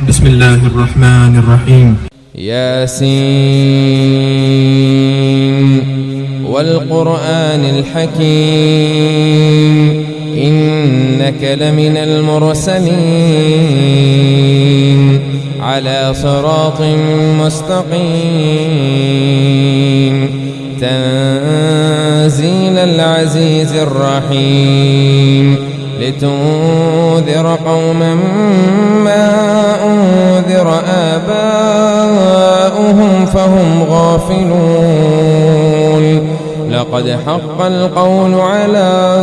بسم الله الرحمن الرحيم. ياسين والقرآن الحكيم إنك لمن المرسلين على صراط مستقيم تنزيل العزيز الرحيم لتنذر قوما ما أنذر آباؤهم فهم غافلون لقد حق القول على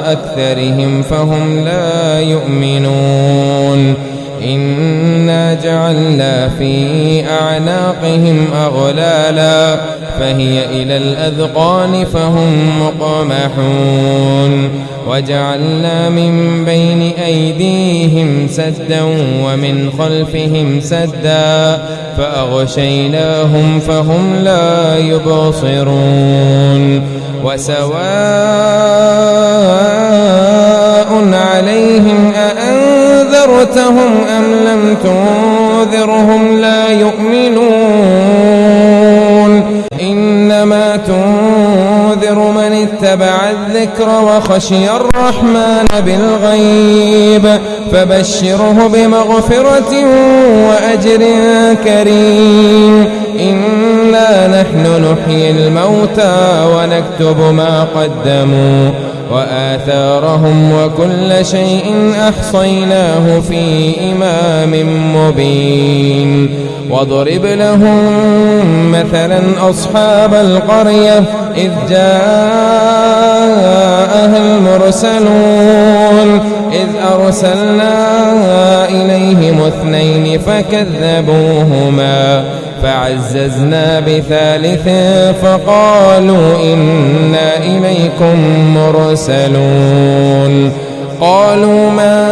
أكثرهم فهم لا يؤمنون إنا جعلنا في أعناقهم أغلالا فهي إلى الأذقان فهم مقمحون وجعلنا من بين أيديهم سدا ومن خلفهم سدا فأغشيناهم فهم لا يبصرون وسواء عليهم أأنذرتهم أم لم تنذرهم لا يؤمنون إنما تنذر من اتبع الذكر وخشي الرحمن بالغيب فبشره بمغفرة وأجر كريم إنا نحن نحيي الموتى ونكتب ما قدموا وآثارهم وكل شيء أحصيناه في إمام مبين واضرب لهم مثلا أصحاب القرية إذ جاءها المرسلون إذ أرسلنا إليهم اثنين فكذبوهما فعززنا بثالث فقالوا إنا إليكم مرسلون قالوا ما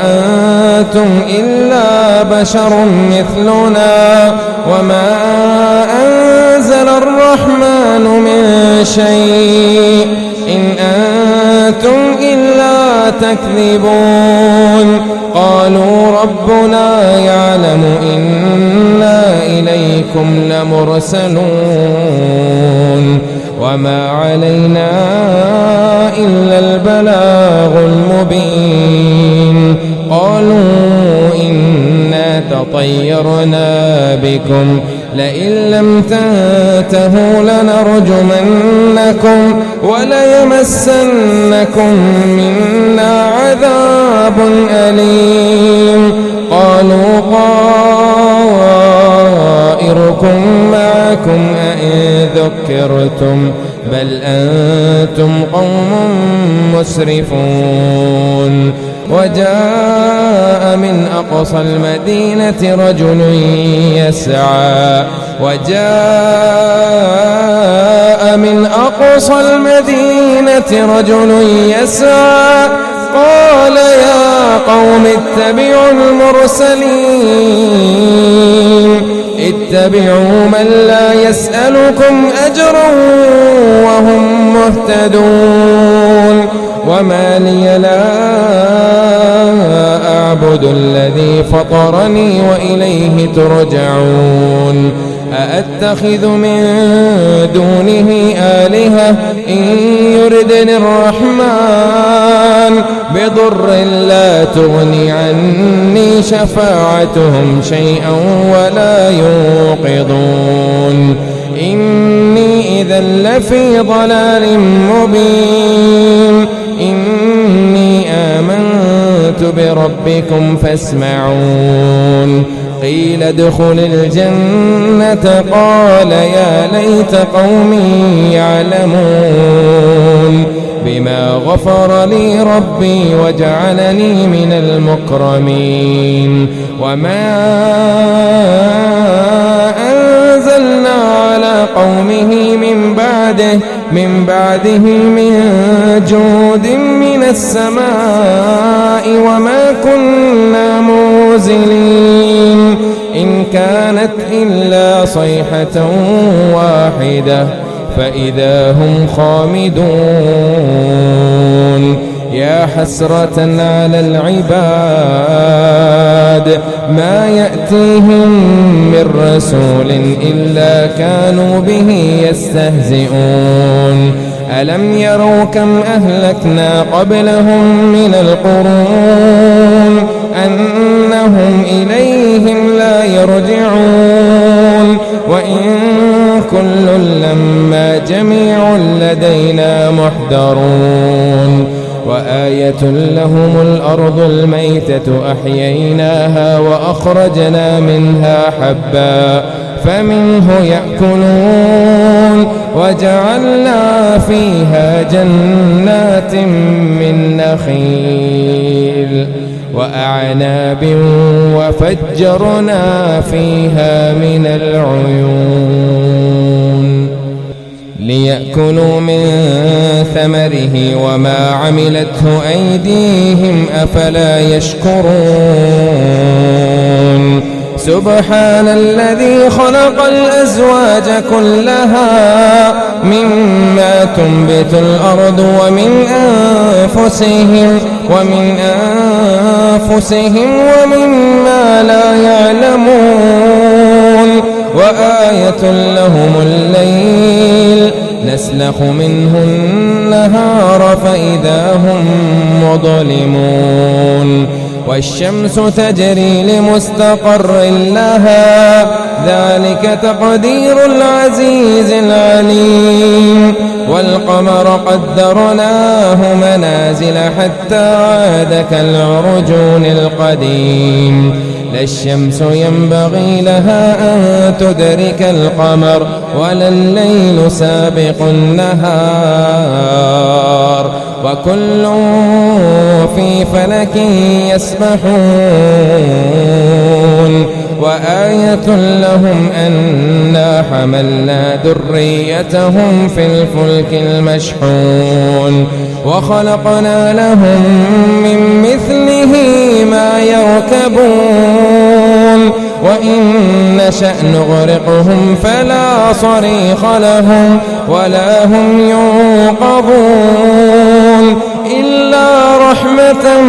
أنتم إلا بشر مثلنا وما أنزل الرحمن من شيء إن أنتم إلا تكذبون قالوا ربنا يعلم إنا إليكم لمرسلون وما علينا إلا البلاغ المبين قالوا إنا تطيرنا بكم لئن لم تنتهوا لنرجمنكم وليمسنكم منا عذاب أليم قالوا طائركم معكم أئن ذكرتم بل أنتم قوم مسرفون وجاء من أقصى المدينة رجل يسعى قال يا قوم اتبعوا المرسلين اتبعوا من لا يسألكم أجرا وهم مهتدون وما لي لا أعبد الذي فطرني وإليه ترجعون أأتخذ من دونه آلهة إن يردني الرحمن بضر لا تغني عني شفاعتهم شيئا ولا ينقذون إني إذا لفي ضلال مبين إني آمنت بربكم فاسمعون قيل ادخل الجنة قال يا ليت قومي يعلمون بما غفر لي ربي وجعلني من المكرمين وما أنزلنا على قومه من بعده من جود من السماء وما كنا منزلين إن كانت إلا صيحة واحدة فإذا هم خامدون يا حسرة على العباد بعد ما يأتيهم من رسول إلا كانوا به يستهزئون ألم يروا كم أهلكنا قبلهم من القرون أنهم إليهم لا يرجعون وإن كل لما جميع لدينا محضرون وآية لهم الأرض الميتة أحييناها وأخرجنا منها حبا فمنه يأكلون وجعلنا فيها جنات من نخيل وأعناب وفجرنا فيها من العيون ليأكلوا من ثمره وما عملته أيديهم أفلا يشكرون سبحان الذي خلق الأزواج كلها مما تنبت الأرض ومن أنفسهم ومما لا يعلمون وآية لهم الليل نسلخ منه النهار فإذا هم مظلمون والشمس تجري لمستقر لها ذلك تقدير العزيز العليم والقمر قدرناه منازل حتى عاد كالعرجون القديم لا الشمس ينبغي لها أن تدرك القمر ولا الليل سابق النهار وكل في فلك يسبحون وآية لهم أنا حملنا ذريتهم في الفلك المشحون وخلقنا لهم من مثله ما يركبون وإن نشأ نغرقهم فلا صريخ لهم ولا هم ينقذون إلا رحمة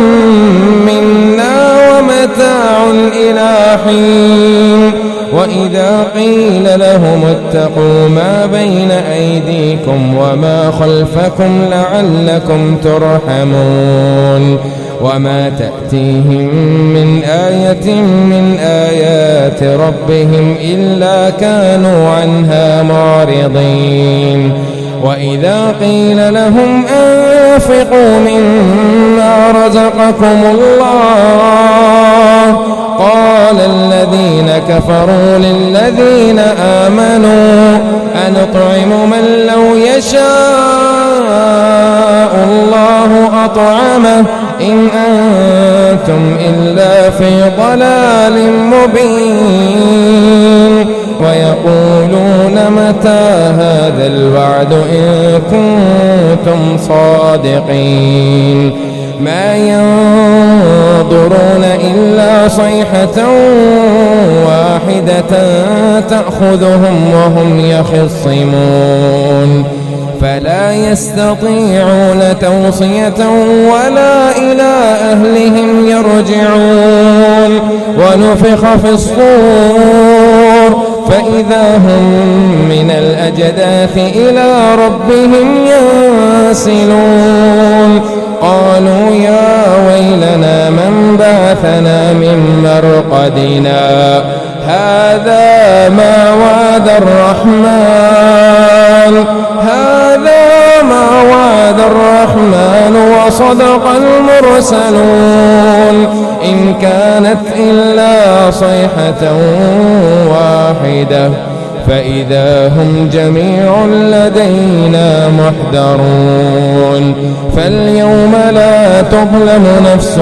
منا ومتاع إلى حين وإذا قيل لهم اتقوا ما بين أيديكم وما خلفكم لعلكم ترحمون وما تأتيهم من آية من آيات ربهم إلا كانوا عنها معرضين وإذا قيل لهم أنفقوا مما رزقكم الله قال الذين كفروا للذين آمنوا أنطعم من لو يشاء الله أطعمه إن أنتم إلا في ضلال مبين ويقولون متى هذا الوعد إن كنتم صادقين ما ينظرون إلا صيحة واحدة تأخذهم وهم يخصمون فلا يستطيعون توصية ولا إلى أهلهم يرجعون ونفخ في الصور فإذا هم من الأجداث إلى ربهم ينسلون قالوا يا ويلنا من بعثنا من مرقدنا هذا ما وعد الرحمن وصدق المرسلون إن كانت إلا صيحة واحدة فإذا هم جميع لدينا محضرون فاليوم لا تظلم نفس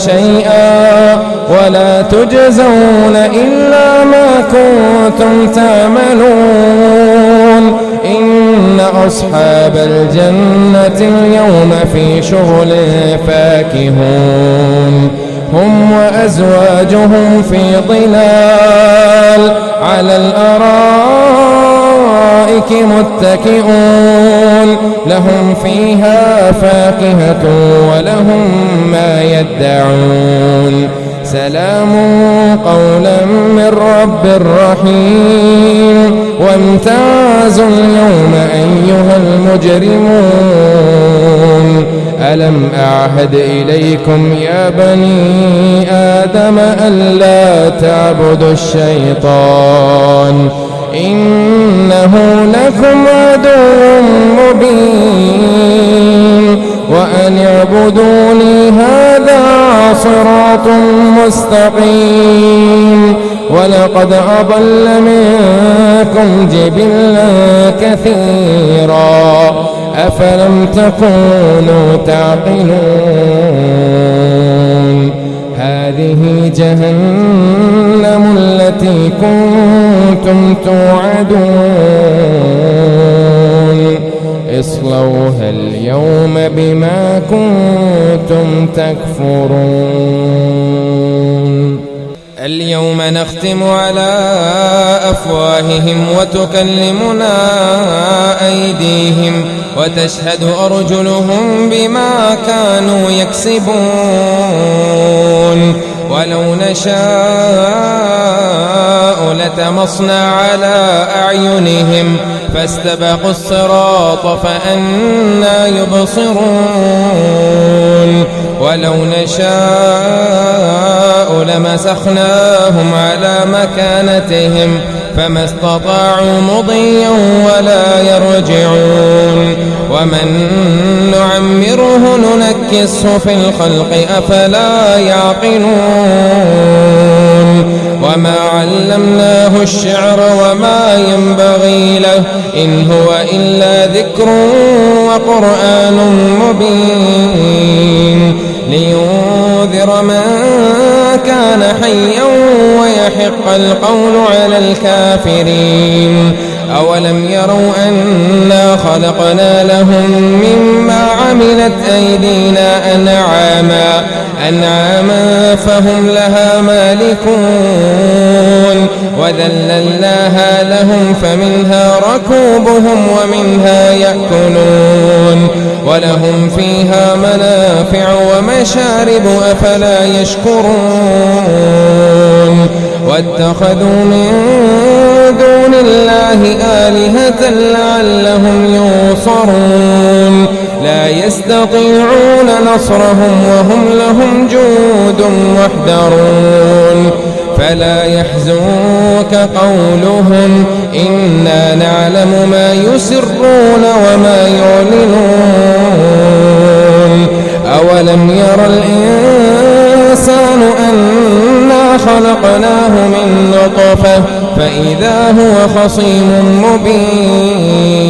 شيئا ولا تجزون إلا ما كنتم تعملون إن أصحاب الجنة اليوم في شغل فاكهون هم وأزواجهم في ظلال على الأرائك متكئون لهم فيها فاكهة ولهم ما يدعون سلام قولا من رب رحيم وامتازوا اليوم أيها المجرمون ألم أعهد إليكم يا بني آدم ألا تعبدوا الشيطان إنه لكم عدو مبين وأن اعبدوني هذا صراط مستقيم ولقد أضل منكم جبلا كثيرا أفلم تكونوا تعقلون هذه جهنم التي كنتم توعدون اصلوها اليوم بما كنتم تكفرون اليوم نختم على أفواههم وتكلمنا أيديهم وتشهد أرجلهم بما كانوا يكسبون ولو نشاء لتمصنا على أعينهم فاستبقوا الصراط فأنى يبصرون ولو نشاء لمسخناهم على مكانتهم فما استطاعوا مضيا ولا يرجعون ومن نعمره ننكسه في الخلق أفلا يعقلون وما علمناه الشعر وما ينبغي له إن هو إلا ذكر وقرآن مبين لينذر من كان حيا ويحق القول على الكافرين أولم يروا أنا خلقنا لهم مما عملت أيدينا أنعاما فهم لها مالكون وذللناها لهم فمنها ركوبهم ومنها يأكلون ولهم فيها منافع ومشارب أفلا يشكرون واتخذوا من دون الله آلهة لعلهم ينصرون لا يستطيعون نصرهم وهم لهم جند محضرون فلا يحزنك قولهم إنا نعلم ما يسرون وما يعلنون أولم ير الإنسان أنا خلقناه من نطفة فإذا هو خصيم مبين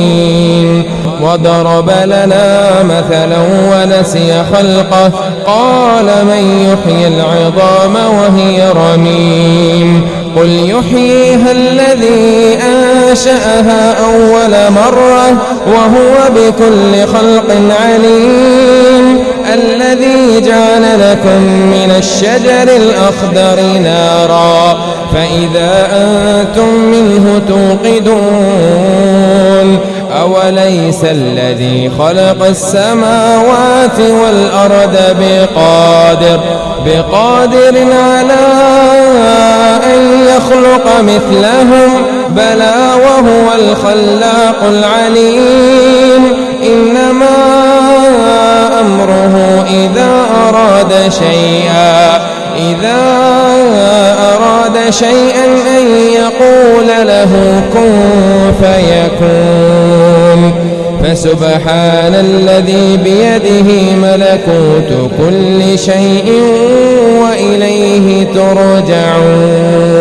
وضرب لنا مثلا ونسي خلقه قال من يحيي العظام وهي رميم قل يحييها الذي أنشأها أول مرة وهو بكل خلق عليم الذي جعل لكم من الشجر الأخضر نارا فإذا أنتم منه توقدون أوليس الذي خلق السماوات والأرض بقادر على أن يخلق مثلهم بلى وهو الخلاق العليم إنما أمره إذا أراد شيئا أن يقول له كن فيكون فسبحان الذي بيده ملكوت كل شيء وإليه ترجعون